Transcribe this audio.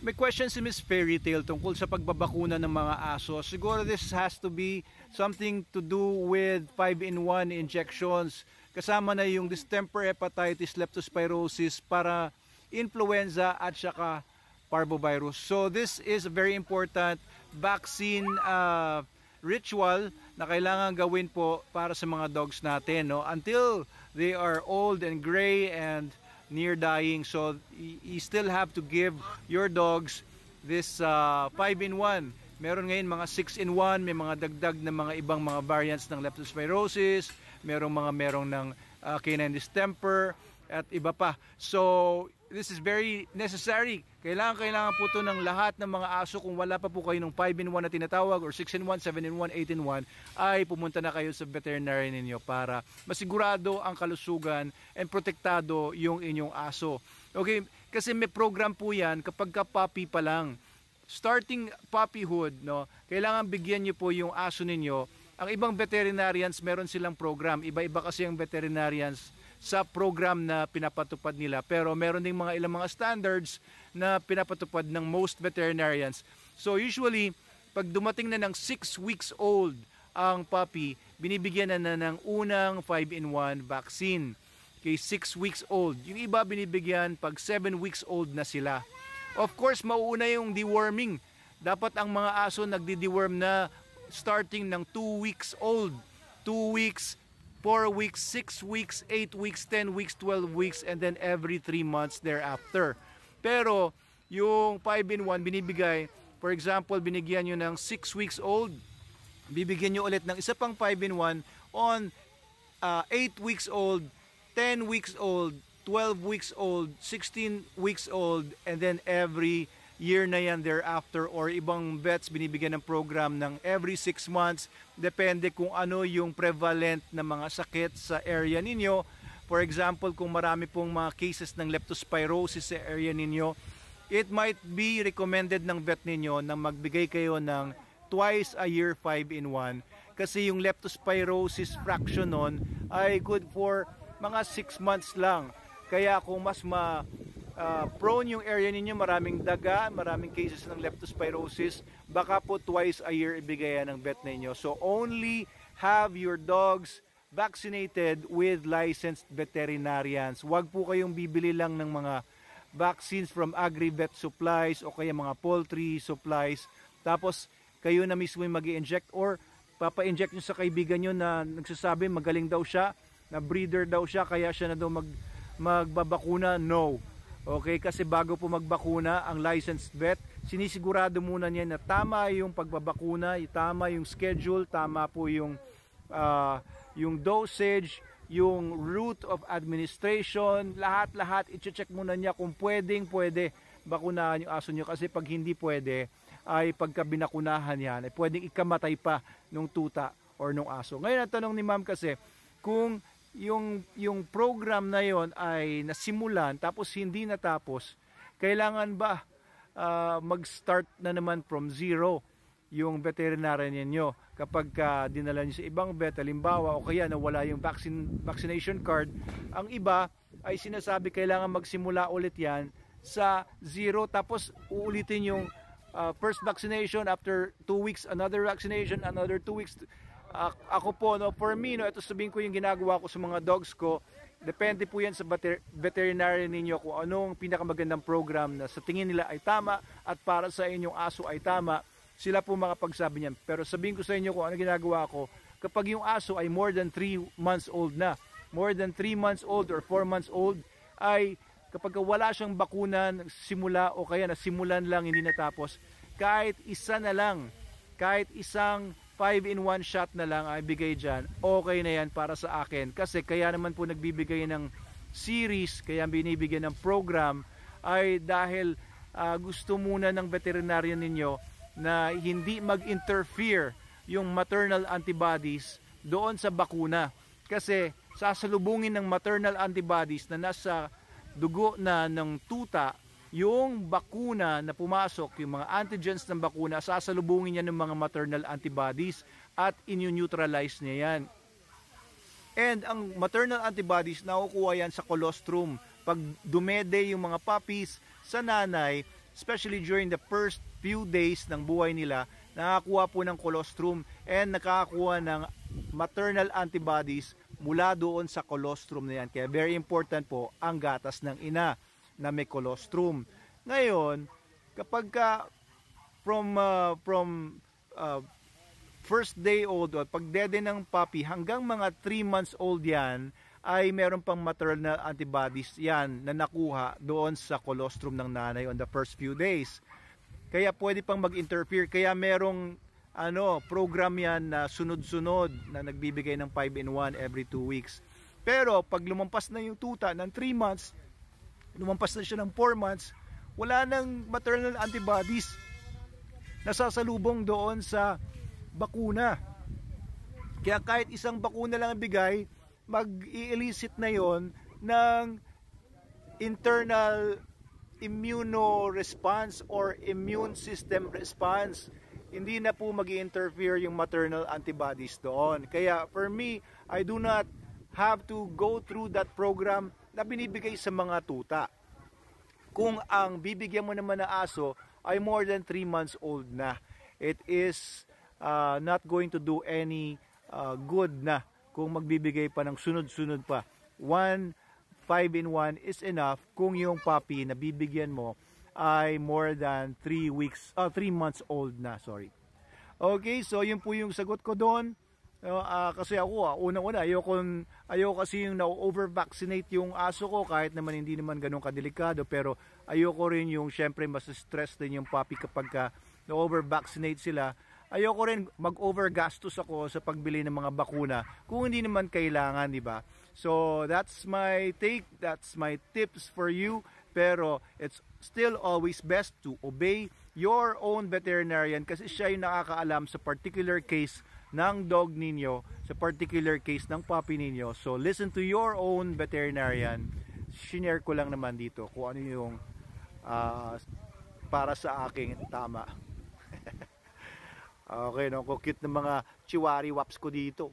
May question si Miss Fairy Tale tungkol sa pagbabakuna ng mga aso. Siguro this has to be something to do with 5-in-1 injections. Kasama na yung distemper hepatitis, leptospirosis, para influenza at saka parvovirus. So this is a very important vaccine ritual na kailangan gawin po para sa mga dogs natin, no? Until they are old and gray and near dying. So you still have to give your dogs this 5-in-1. Meron ngayon mga 6-in-1, may mga dagdag na mga ibang mga variants ng leptospirosis, merong ng canine distemper at iba pa. So this is very necessary. Kailangan po ito ng lahat ng mga aso. Kung wala pa po kayo ng 5-in-1 na tinatawag or 6-in-1, 7-in-1, 8-in-1, ay pumunta na kayo sa veterinary ninyo para masigurado ang kalusugan and protektado yung inyong aso. Okay, kasi may program po yan kapag ka puppy pa lang. Starting puppyhood, no, kailangan bigyan nyo po yung aso ninyo. Ang ibang veterinarians, meron silang program. Iba-iba kasi ang veterinarians sa program na pinapatupad nila, pero meron ding ilang mga standards na pinapatupad ng most veterinarians. So usually pag dumating na ng 6 weeks old ang puppy, binibigyan na ng unang 5-in-1 vaccine. Okay, 6 weeks old. Yung iba binibigyan pag 7 weeks old na sila. Of course, mauuna yung deworming. Dapat ang mga aso nagdi-deworm na starting ng 2 weeks old. 2 weeks, 4 weeks, 6 weeks, 8 weeks, 10 weeks, 12 weeks, and then every 3 months thereafter. Pero yung 5-in-1 binibigay, for example, binigyan nyo ng 6 weeks old, bibigyan nyo ulit ng isa pang 5-in-1 on 8 weeks old, 10 weeks old, 12 weeks old, 16 weeks old, and then every year na yan thereafter, or ibang vets binibigyan ng program ng every 6 months, depende kung ano yung prevalent na mga sakit sa area ninyo. For example, kung marami pong mga cases ng leptospirosis sa area ninyo, it might be recommended ng vet ninyo na magbigay kayo ng twice a year 5-in-1, kasi yung leptospirosis fraction nun ay good for mga 6 months lang. Kaya kung mas prone yung area ninyo, maraming daga, maraming cases ng leptospirosis, baka po twice a year ibigayan ng vet ninyo. So only have your dogs vaccinated with licensed veterinarians. Huwag po kayong bibili lang ng mga vaccines from agri-vet supplies o kaya mga poultry supplies, tapos kayo na mismo yung mag-i-inject or papa-inject nyo sa kaibigan nyo na nagsasabi magaling daw siya, na breeder daw siya, kaya siya na daw magbabakuna. No. Okay, kasi bago po magbakuna ang licensed vet, sinisigurado muna niya na tama yung pagbabakuna, tama yung schedule, tama po yung dosage, yung route of administration, lahat-lahat i-check muna niya kung pwede bakunahan yung aso niyo, kasi pag hindi pwede, ay pagka binakunahan yan, ay pwedeng ikamatay pa nung tuta or nung aso. Ngayon ang tanong ni ma'am kasi, kung yung program na yon ay nasimulan tapos hindi natapos, kailangan ba mag-start na naman from zero yung veterinarian ninyo kapag dinala nyo sa ibang vet, halimbawa, o kaya nawala yung vaccination card? Ang iba ay sinasabi kailangan magsimula ulit yan sa zero, tapos uulitin yung first vaccination, after 2 weeks another vaccination, another 2 weeks. Ako po, no, for me, no, ito sabihin ko yung ginagawa ko sa mga dogs ko. Depende po yan sa veterinarian ninyo kung anong pinakamagandang program na sa tingin nila ay tama at para sa inyong aso ay tama. Sila po makapagsabi niyan. Pero sabihin ko sa inyo kung ano ginagawa ko, kapag yung aso ay more than 3 months old na, more than 3 months old or 4 months old, ay kapag wala siyang bakuna simula o kaya nasimulan lang hindi natapos, kahit isa na lang, kahit isang 5-in-1 shot na lang ay bigay dyan, okay na yan para sa akin. Kasi kaya naman po nagbibigay ng series, kaya binibigyan ng program, ay dahil gusto muna ng veterinarian ninyo na hindi mag-interfere yung maternal antibodies doon sa bakuna. Kasi sasalubungin ng maternal antibodies na nasa dugo na ng tuta yung bakuna na pumasok, yung mga antigens ng bakuna, sasalubungin niya ng mga maternal antibodies at inyo-neutralize niya yan. And ang maternal antibodies, nakukuha yan sa colostrum. Pag dumede yung mga puppies sa nanay, especially during the first few days ng buhay nila, nakakuha po ng colostrum and nakakakuha ng maternal antibodies mula doon sa colostrum na yan. Kaya very important po ang gatas ng ina na may colostrum. Ngayon, kapag from first day old o pagdede ng puppy hanggang mga 3 months old yan, ay meron pang maternal antibodies yan na nakuha doon sa colostrum ng nanay on the first few days. Kaya pwede pang mag-interfere. Kaya merong program yan na sunod-sunod na nagbibigay ng 5-in-1 every 2 weeks. Pero pag lumampas na yung tuta ng 3 months, lumampas na siya ng 4 months, wala nang maternal antibodies na sasalubong doon sa bakuna. Kaya kahit isang bakuna lang ang bigay, mag-i-elicit na yon ng internal immunoresponse or immune system response. Hindi na po mag-i-interfere yung maternal antibodies doon. Kaya for me, I do not have to go through that program na binibigay sa mga tuta. Kung ang bibigyan mo naman na aso ay more than 3 months old na, it is not going to do any good na kung magbibigay pa ng sunod-sunod pa. 5-in-1 is enough kung yung puppy na bibigyan mo ay more than 3 months old na, sorry. Okay, so yun po yung sagot ko doon. Kasi ako, unang-una, ayoko kasi yung na-over-vaccinate yung aso ko, kahit naman hindi naman ganun kadelikado, pero ayoko rin yung syempre mas stress din yung puppy kapag na-over-vaccinate sila. Ayoko rin mag-overgastos ako sa pagbili ng mga bakuna kung hindi naman kailangan, di ba? So that's my take, that's my tips for you. Pero it's still always best to obey your own veterinarian kasi siya yung nakakaalam sa particular case ng dog ninyo, sa particular case ng puppy ninyo. So listen to your own veterinarian. Shinare ko lang naman dito kung ano yung para sa aking tama. Okay, no? Cute ng mga chihuahua waps ko dito.